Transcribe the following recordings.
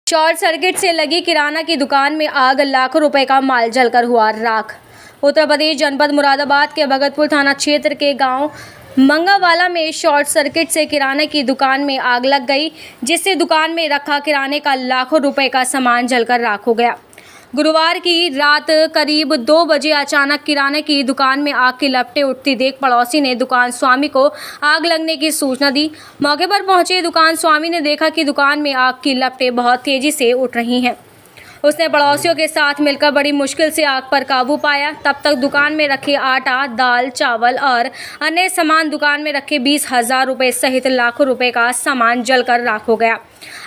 Short circuit से लगी किराना की दुकान में आग, लाखों रुपए का माल जलकर हुआ राख। उत्तर प्रदेश जनपद मुरादाबाद के भगतपुर थाना क्षेत्र के गांव मंगावाला में शॉर्ट सर्किट से किराने की दुकान में आग लग गई, जिससे दुकान में रखा किराने का लाखों रुपए का सामान जलकर राख हो गया। गुरुवार की रात करीब 2 बजे अचानक किराने की दुकान में आग की लपटें उठती देख पड़ोसी ने दुकान स्वामी को आग लगने की सूचना दी। मौके पर पहुंचे दुकान स्वामी ने देखा कि दुकान में आग की लपटें बहुत तेजी से उठ रही हैं। उसने पड़ोसियों के साथ मिलकर बड़ी मुश्किल से आग पर काबू पाया। तब तक दुकान में रखे आटा, दाल, चावल और अन्य सामान, दुकान में रखे 20,000 रुपये सहित लाखों रुपए का सामान जलकर राख हो गया।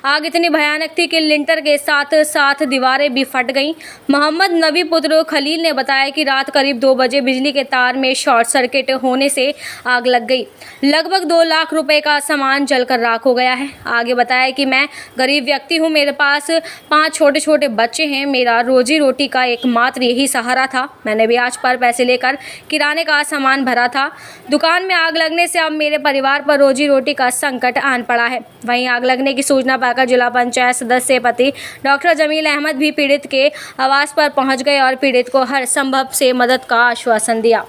आग इतनी भयानक थी कि लिंटर के साथ साथ दीवारें भी फट गईं। मोहम्मद नबी पुत्र खलील ने बताया कि रात करीब 2 बजे बिजली के तार में शॉर्ट सर्किट होने से आग लग गई। लगभग 2 लाख रुपए का सामान जलकर राख हो गया है। आगे बताया कि मैं गरीब व्यक्ति हूँ, मेरे पास 5 छोटे छोटे बच्चे हैं, मेरा रोजी रोटी का एकमात्र यही सहारा था। मैंने ब्याज पर पैसे लेकर किराने का सामान भरा था। दुकान में आग लगने से अब मेरे परिवार पर रोजी रोटी का संकट आन पड़ा है। वहीं आग लगने की सूचना पाकर जिला पंचायत सदस्य पति डॉक्टर जमील अहमद भी पीड़ित के आवास पर पहुंच गए और पीड़ित को हर संभव से मदद का आश्वासन दिया।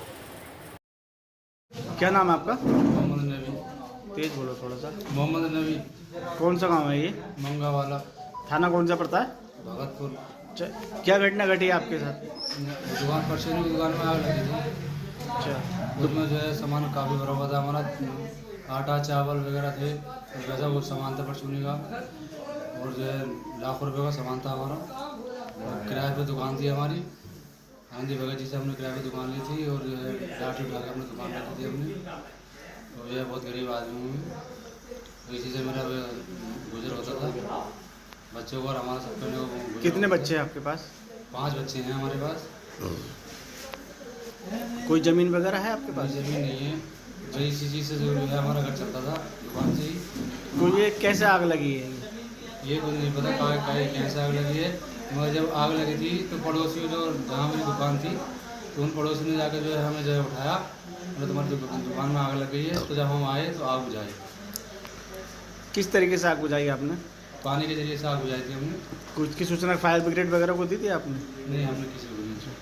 क्या नाम है आपका? मोहम्मद नबी। तेज बोलो थोड़ा सा। मोहम्मद नबी। कौन सा गांव है ये? मंगावाला, थाना कौन सा पड़ता है? भगतपुर। क्या घटना घटी है आपके साथ? दुकान परचूनी की दुकान में आग लगी थी। अच्छा, उसमें जो है सामान काफ़ी भरा हुआ था हमारा, आटा चावल वगैरह थे, वैसा वो सामान था परचूनी का, और जो है लाखों रुपए का सामान था हमारा। और किराए पे दुकान थी हमारी, आंधी भगत जी से हमने किराए पे दुकान ली थी, और जो है लाठी उठा के हमने दुकान रखी थी हमने। तो जो है बहुत गरीब आदमी हूँ, तो इसी से मेरा गुजर होता था। बच्चों को और हमारा सबके। कितने बच्चे हैं आपके पास? 5 बच्चे हैं हमारे पास। कोई ज़मीन वगैरह है आपके कोई पास? ज़मीन नहीं है, जो इसी चीज़ से जो है हमारा घर चलता था दुकान से ही। तो ये कैसे आग लगी है? ये कुछ नहीं पता कैसे आग लगी है, मगर जब आग लगी थी तो पड़ोसी जो जहाँ मेरी दुकान थी, तो उन पड़ोसी ने जाकर जो है हमें जो है उठाया, मतलब तुम्हारी दुकान में आग लग गई है। तो जब हम आए तो आग बुझाई। किस तरीके से आग बुझाई आपने? पानी के जरिए से आग बुझाई थी हमने। कुछ की सूचना फायर ब्रिगेड वगैरह को दी थी आपने? नहीं, हमने किसी को नहीं।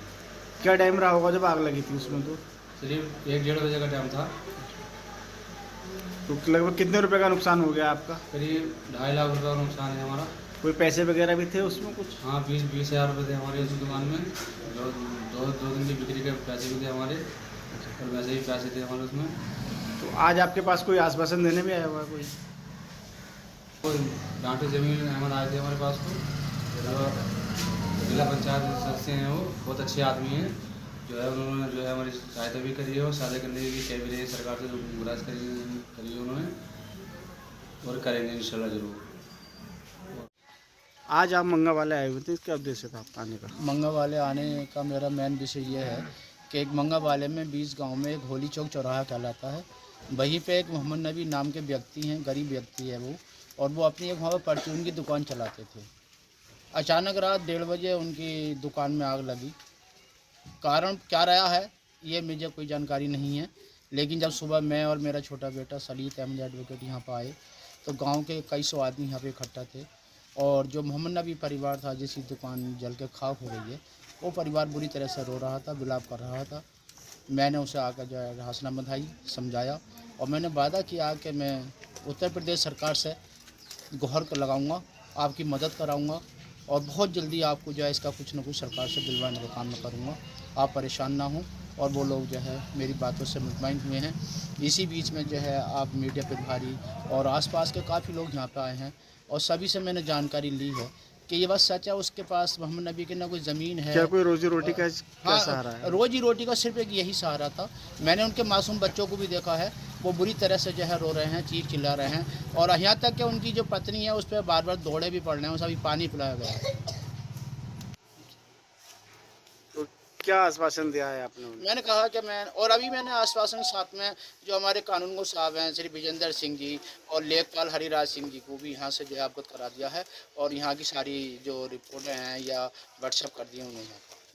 क्या टाइम रहा होगा जब आग लगी थी उसमें? तो सिर्फ 1-1.5 बजे का टाइम था। तो लगभग कितने रुपए का नुकसान हो गया आपका? करीब 2.5 लाख रुपये का नुकसान है हमारा। कोई पैसे वगैरह भी थे उसमें कुछ? हाँ, 20 हज़ार रुपये थे हमारे उस दुकान में। दो दिन की बिक्री के पैसे भी थे हमारे, और वैसे ही पैसे थे हमारे उसमें। तो आज आपके पास कोई आश्वासन देने भी आया हुआ कोई? डांटे जमील अहमद आए थे हमारे पास को, जो जिला पंचायत सदस्य हैं, वो बहुत अच्छे आदमी हैं। जो है उन्होंने जो है हमारी सहायता भी करी है, और सहायता करने की कह भी रही है सरकार से, जो गुजारिश करी है उन्होंने, और करेंगे इंशाल्लाह ज़रूर। आज आप मंगावाले आए हुए थे, क्या उद्देश्य था आपका आने का? मंगावाले आने का मेरा मेन विषय ये है कि एक मंगावाले में 20 गांव में एक होली चौक चौराहा कहलाता है। वहीं पे एक मोहम्मद नबी नाम के व्यक्ति हैं, गरीब व्यक्ति है वो, और वो अपनी एक वहाँ पर परचून की दुकान चलाते थे। अचानक रात 1:30 बजे उनकी दुकान में आग लगी। कारण क्या रहा है ये मुझे कोई जानकारी नहीं है, लेकिन जब सुबह मैं और मेरा छोटा बेटा सलीत अहमद एडवोकेट यहाँ पर आए, तो गांव के कई सौ आदमी यहाँ पे इकट्ठा थे, और जो मोहम्मद नबी परिवार था जिसकी दुकान जल के खाक हो गई है, वो परिवार बुरी तरह से रो रहा था, विलाप कर रहा था। मैंने उसे आकर जो है हौसला बधाई, समझाया, और मैंने वादा किया कि मैं उत्तर प्रदेश सरकार से गुहार कर लगाऊँगा, आपकी मदद कराऊँगा, और बहुत जल्दी आपको जो है इसका कुछ न कुछ सरकार से दिलवाने का काम मैं करूँगा। आप परेशान ना हों। और वो लोग जो है मेरी बातों से मुतमईन हुए हैं। इसी बीच में जो है आप मीडिया प्रभारी और आसपास के काफ़ी लोग यहाँ पे आए हैं, और सभी से मैंने जानकारी ली है कि ये बात सच है, उसके पास मोहम्मद नबी की ना कोई ज़मीन है। क्या कोई रोजी रोटी का क्या सहारा है? रोजी रोटी का सिर्फ एक यही सहारा था। मैंने उनके मासूम बच्चों को भी देखा है, वो बुरी तरह से जो है रो रहे हैं, चीख चिल्ला रहे हैं, और यहाँ तक कि उनकी जो पत्नी है उस पर बार बार दौड़े भी पड़ रहे हैं, उसे अभी पानी पिलाया गया है। तो क्या आश्वासन दिया है आपने? मैंने कहा कि और अभी मैंने आश्वासन साथ में जो हमारे कानूनगो साहब हैं श्री विजेंद्र सिंह जी और लेखपाल हरिराज सिंह जी को भी यहाँ से जो है अवगत करा दिया है, और यहाँ की सारी जो रिपोर्टें हैं या व्हाट्सएप कर दी हैं उन्होंने।